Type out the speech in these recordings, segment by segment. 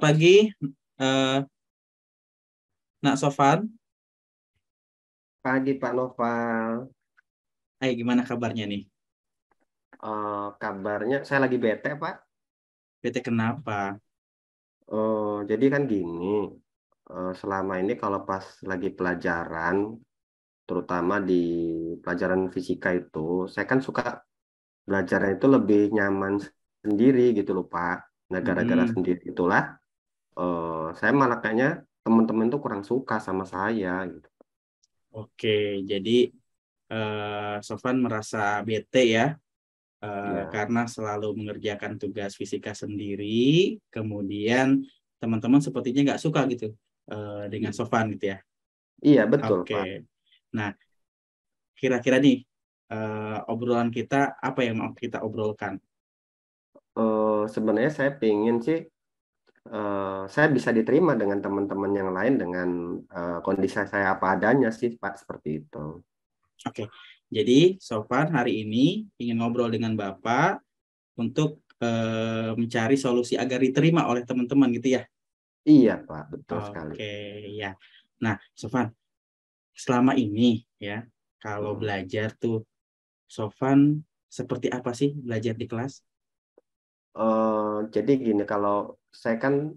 pagi, eh, Nak Sofan. Pagi Pak Noval. Hai, gimana kabarnya nih? Kabarnya saya lagi bete Pak. Bete kenapa? Jadi kan gini, selama ini kalau pas lagi pelajaran, terutama di pelajaran fisika itu, saya kan suka belajarnya itu lebih nyaman sendiri gitu loh Pak. Nah gara-gara Mm-mm. sendiri itulah, saya malah kayaknya teman-teman tuh kurang suka sama saya gitu. Oke, jadi Sofan merasa bete ya, Ya, karena selalu mengerjakan tugas fisika sendiri, kemudian teman-teman sepertinya nggak suka gitu dengan Sofan gitu ya. iya betul Pak. Oke, nah kira-kira nih obrolan kita apa yang mau kita obrolkan? Sebenarnya saya pengen sih saya bisa diterima dengan teman-teman yang lain dengan kondisi saya apa adanya sih Pak seperti itu. Oke, jadi Sofan hari ini ingin ngobrol dengan Bapak untuk mencari solusi agar diterima oleh teman-teman gitu ya. Iya Pak, betul sekali. Oke, ya. Nah, Sofan, selama ini ya, kalau Mm. belajar tuh, Sofan seperti apa sih belajar di kelas? Jadi gini, kalau saya kan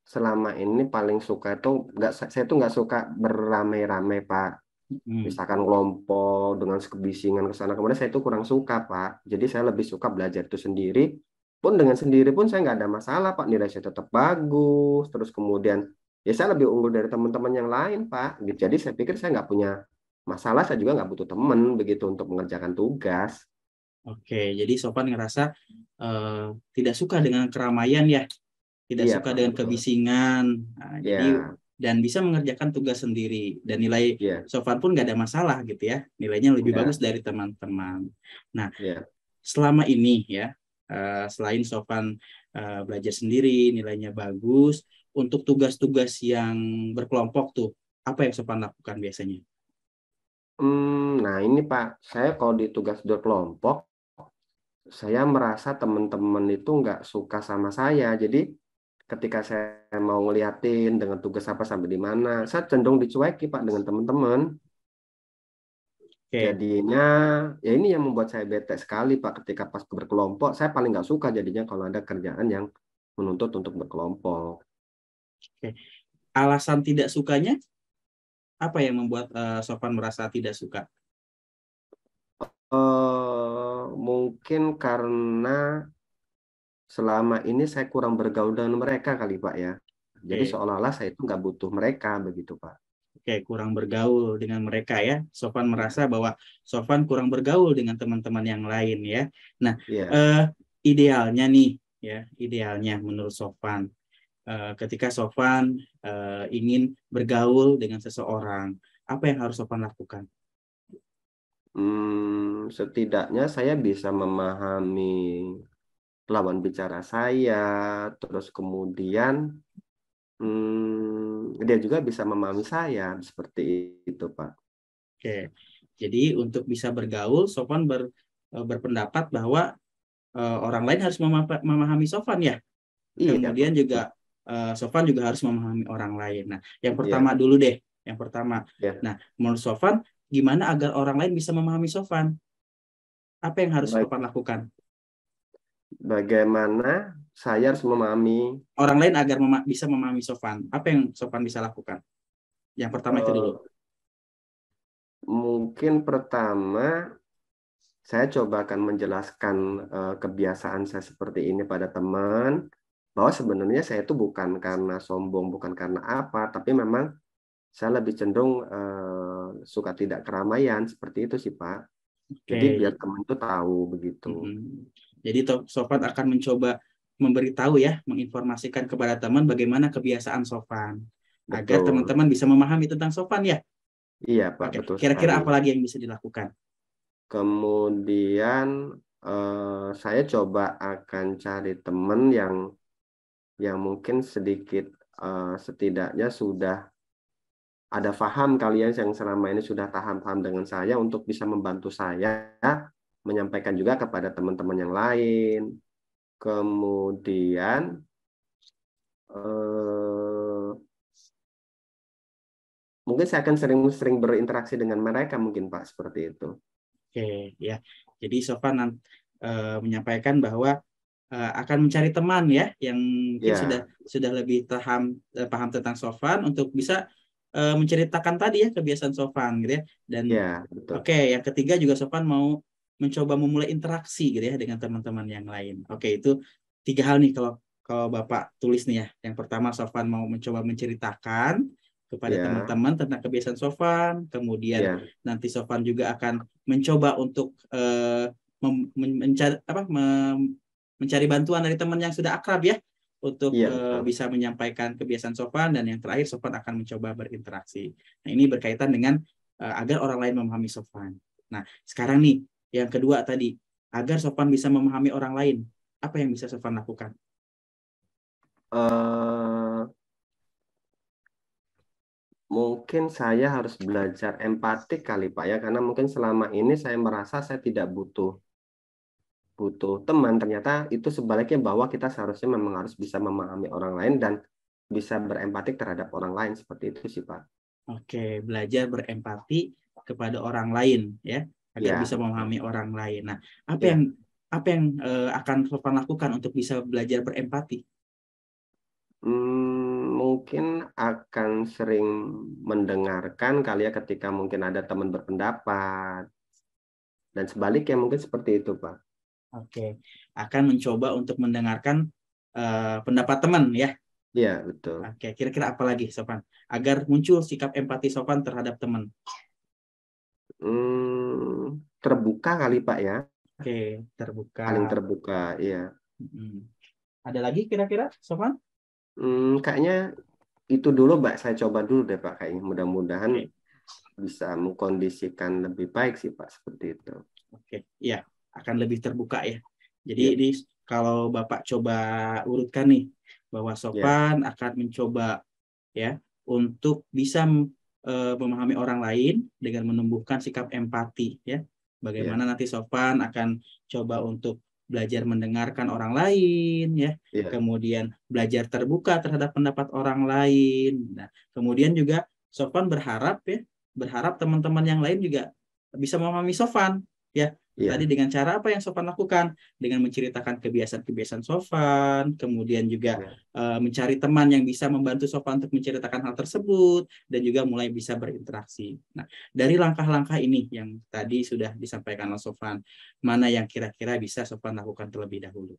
selama ini paling suka itu nggak saya tuh nggak suka beramai-ramai Pak. Hmm. Misalkan kelompok dengan kebisingan ke sana kemana saya itu kurang suka Pak. Jadi saya lebih suka belajar itu sendiri. Pun dengan sendiri pun saya nggak ada masalah Pak. Nilai saya tetap bagus. Terus kemudian ya saya lebih unggul dari teman-teman yang lain Pak. Gitu. Jadi saya pikir saya nggak punya masalah. Saya juga nggak butuh teman begitu untuk mengerjakan tugas. Oke, jadi Sofan ngerasa eh, tidak suka dengan keramaian ya, tidak Iya suka Pak, dengan betul. kebisingan. Nah, jadi Ya, dan bisa mengerjakan tugas sendiri dan nilai ya, Sofan pun nggak ada masalah gitu ya, nilainya lebih bagus ya, dari teman-teman. Nah, ya. selama ini ya, selain Sofan belajar sendiri, nilainya bagus, untuk tugas-tugas yang berkelompok tuh, apa yang Sofan lakukan biasanya? Nah ini Pak, saya kalau di tugas berkelompok, saya merasa teman-teman itu nggak suka sama saya. Jadi ketika saya mau ngeliatin dengan tugas apa sampai di mana, saya cenderung dicueki Pak dengan teman-teman. Oke, Jadinya ya ini yang membuat saya bete sekali Pak ketika pas berkelompok, saya paling nggak suka jadinya kalau ada kerjaan yang menuntut untuk berkelompok. oke. Alasan tidak sukanya apa yang membuat Sofan merasa tidak suka? Mungkin karena selama ini saya kurang bergaul dengan mereka kali Pak ya. Jadi Oke, seolah-olah saya itu nggak butuh mereka begitu Pak. oke, kurang bergaul dengan mereka ya. Sofan Iya, merasa bahwa Sofan kurang bergaul dengan teman-teman yang lain ya. Nah, iya. eh, idealnya nih ya, idealnya menurut Sofan, ketika Sofan ingin bergaul dengan seseorang, apa yang harus Sofan lakukan? Setidaknya saya bisa memahami lawan bicara saya, terus kemudian dia juga bisa memahami saya seperti itu Pak. Oke, jadi untuk bisa bergaul, Sofan berpendapat bahwa orang lain harus memahami Sofan ya. Iya Pak, Kemudian betul. juga Sofan juga harus memahami orang lain. Nah, yang pertama Iya, dulu deh, yang pertama. ya. Nah, menurut Sofan, gimana agar orang lain bisa memahami Sofan? Apa yang harus Baik, Sofan lakukan? bagaimana saya harus memahami Orang lain agar bisa memahami Sofan. Apa yang Sofan bisa lakukan? Yang pertama itu dulu. eh, mungkin pertama saya coba akan menjelaskan kebiasaan saya seperti ini pada teman, bahwa sebenarnya saya itu bukan karena sombong, bukan karena apa, tapi memang saya lebih cenderung suka tidak keramaian, seperti itu sih Pak. Jadi biar Oke. teman itu tahu begitu. Mm-mm. Jadi Sofan akan mencoba memberitahu ya, menginformasikan kepada teman bagaimana kebiasaan Sofan agar Betul. teman-teman bisa memahami tentang Sofan ya. Iya Pak, Oke, betul kira-kira sekali. apa lagi yang bisa dilakukan? Kemudian saya coba akan cari teman yang mungkin sedikit setidaknya sudah ada paham kalian yang selama ini sudah paham-paham dengan saya untuk bisa membantu saya menyampaikan juga kepada teman-teman yang lain. Kemudian Eh, Mungkin saya akan sering-sering berinteraksi dengan mereka mungkin Pak, seperti itu. Oke, ya. Jadi Sofan menyampaikan bahwa akan mencari teman ya yang mungkin Ya, sudah lebih paham tentang Sofan untuk bisa menceritakan tadi ya kebiasaan Sofan gitu ya. Dan ya, betul. oke, yang ketiga juga Sofan mau mencoba memulai interaksi gitu ya dengan teman-teman yang lain. Oke, itu tiga hal nih kalau kalau Bapak tulis nih ya. Yang pertama Sofan mau mencoba menceritakan kepada Ya, teman-teman tentang kebiasaan Sofan, kemudian ya, nanti Sofan juga akan mencoba untuk mencari mencari bantuan dari teman yang sudah akrab ya untuk iya betul. bisa menyampaikan kebiasaan Sofan, dan yang terakhir Sofan akan mencoba berinteraksi. Nah, ini berkaitan dengan agar orang lain memahami Sofan. Nah, sekarang nih yang kedua tadi, agar Sofan bisa memahami orang lain, apa yang bisa Sofan lakukan? Eh, Mungkin saya harus belajar empatik kali Pak ya, karena mungkin selama ini saya merasa saya tidak butuh butuh teman. Ternyata itu sebaliknya, bahwa kita seharusnya memang harus bisa memahami orang lain dan bisa berempatik terhadap orang lain, seperti itu sih Pak. Oke, belajar berempati kepada orang lain ya, agar Ya, bisa betul. memahami orang lain. Nah, apa yang Ya. akan Sofan lakukan untuk bisa belajar berempati? Mungkin akan sering mendengarkan kali ya, ketika mungkin ada teman berpendapat dan sebaliknya, mungkin seperti itu Pak. Oke, akan mencoba untuk mendengarkan pendapat teman ya. Iya, betul. Oke, kira-kira apa lagi Sofan? Agar muncul sikap empati Sofan terhadap teman. Terbuka kali Pak ya, Oke, terbuka. paling terbuka, iya. Mm. Ada lagi kira-kira Sofan? Kayaknya itu dulu Mbak, saya coba dulu deh Pak, kayaknya mudah-mudahan Oke, bisa mengkondisikan lebih baik sih Pak, seperti itu. oke. Iya, akan lebih terbuka ya. Jadi Iya, ini kalau Bapak coba urutkan nih, bahwa iya, Sofan akan mencoba ya untuk bisa memahami orang lain dengan menumbuhkan sikap empati ya. Bagaimana iya, nanti Sofan akan coba untuk belajar mendengarkan orang lain ya, iya, kemudian belajar terbuka terhadap pendapat orang lain. Nah, kemudian juga Sofan berharap ya, berharap teman-teman yang lain juga bisa memahami Sofan ya. Tadi iya, dengan cara apa yang Sofan lakukan? Dengan menceritakan kebiasaan-kebiasaan Sofan, kemudian juga iya. mencari teman yang bisa membantu Sofan untuk menceritakan hal tersebut, dan juga mulai bisa berinteraksi. Nah, dari langkah-langkah ini yang tadi sudah disampaikan oleh Sofan, mana yang kira-kira bisa Sofan lakukan terlebih dahulu?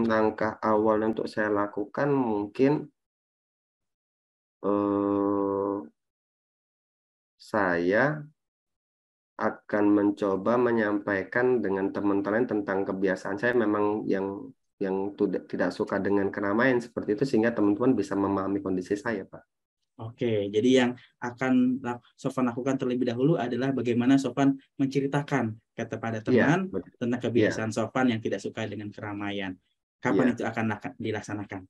Langkah awal untuk saya lakukan mungkin eh, saya akan mencoba menyampaikan dengan teman-teman tentang kebiasaan saya memang yang tidak suka dengan keramaian seperti itu, sehingga teman-teman bisa memahami kondisi saya, Pak. Oke, jadi yang akan Sofan lakukan terlebih dahulu adalah bagaimana Sofan menceritakan kepada Iya, teman betul. tentang Iya, kebiasaan Sofan yang tidak suka dengan keramaian. Kapan iya. itu akan dilaksanakan?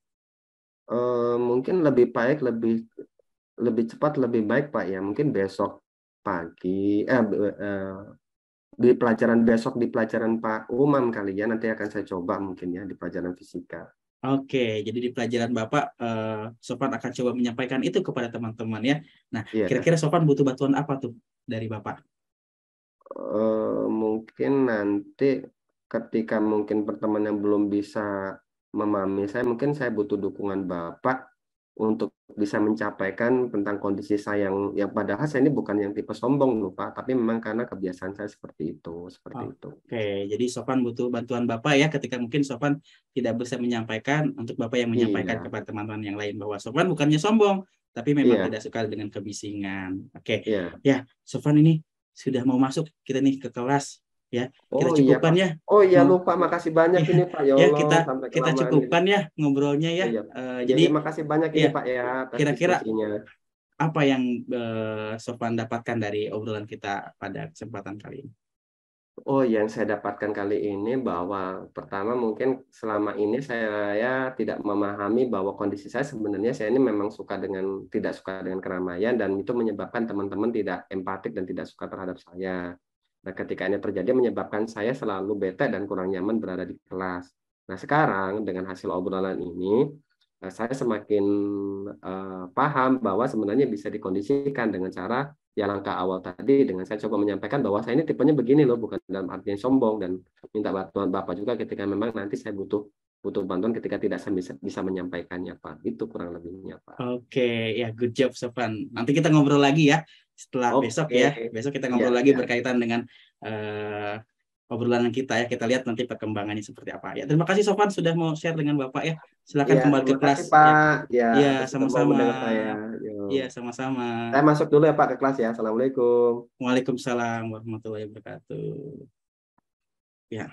Mungkin lebih baik, lebih lebih cepat, lebih baik, Pak ya. Mungkin besok pagi, di pelajaran besok, di pelajaran Pak Umam kali ya. Nanti akan saya coba mungkin ya di pelajaran fisika. Oke, jadi di pelajaran Bapak, Sofan akan coba menyampaikan itu kepada teman-teman ya. Nah, Iya. kira-kira Sofan butuh bantuan apa tuh dari Bapak? Mungkin nanti ketika mungkin pertemuan yang belum bisa memahami saya, mungkin saya butuh dukungan Bapak untuk bisa mencapaikan tentang kondisi saya yang padahal saya ini bukan yang tipe sombong loh Pak, tapi memang karena kebiasaan saya seperti itu, seperti itu. Oke, jadi Sofan butuh bantuan Bapak ya ketika mungkin Sofan tidak bisa menyampaikan, untuk Bapak yang menyampaikan Iya, kepada teman-teman yang lain bahwa Sofan bukannya sombong, tapi memang iya, tidak suka dengan kebisingan. Oke, iya. ya Sofan ini sudah mau masuk kita nih ke kelas ya. Kita Oh iya cukupkan Pak. ya. Oh iya Mau lupa, makasih banyak ya, ini Pak. Ya ya Allah, kita sampai kita kelamaan ini. cukupkan ya ngobrolnya Oh ya. iya, iya, Jadi iya, makasih banyak ini ya, Pak ya atas kira-kira diskusinya. apa yang Sofan dapatkan dari obrolan kita pada kesempatan kali ini? Oh, yang saya dapatkan kali ini bahwa pertama mungkin selama ini saya tidak memahami bahwa kondisi saya sebenarnya, saya ini memang tidak suka dengan keramaian, dan itu menyebabkan teman-teman tidak empatik dan tidak suka terhadap saya. Nah, ketika ini terjadi menyebabkan saya selalu bete dan kurang nyaman berada di kelas. Nah, sekarang dengan hasil obrolan ini, saya semakin paham bahwa sebenarnya bisa dikondisikan dengan cara ya langkah awal tadi, dengan saya coba menyampaikan bahwa saya ini tipenya begini loh, bukan dalam artian sombong, dan minta bantuan Bapak juga ketika memang nanti saya butuh butuh bantuan ketika tidak saya bisa menyampaikannya, Pak. Itu kurang lebihnya, Pak. Oke, ya good job Sofan. Nanti kita ngobrol lagi ya setelah besok Oke, ya. Besok kita ya, ngobrol lagi ya. berkaitan dengan obrolan kita ya. Kita lihat nanti perkembangannya seperti apa. Ya, terima kasih Sofan sudah mau share dengan Bapak ya. Silakan Ya, kembali ke terima kelas kasih, ya. Pak. Ya, Iya, atas sudah mau sama-sama. mendengar saya. Iya, Yo. sama-sama. Saya masuk dulu ya, Pak, ke kelas ya. Assalamualaikum. Waalaikumsalam warahmatullahi wabarakatuh. Ya.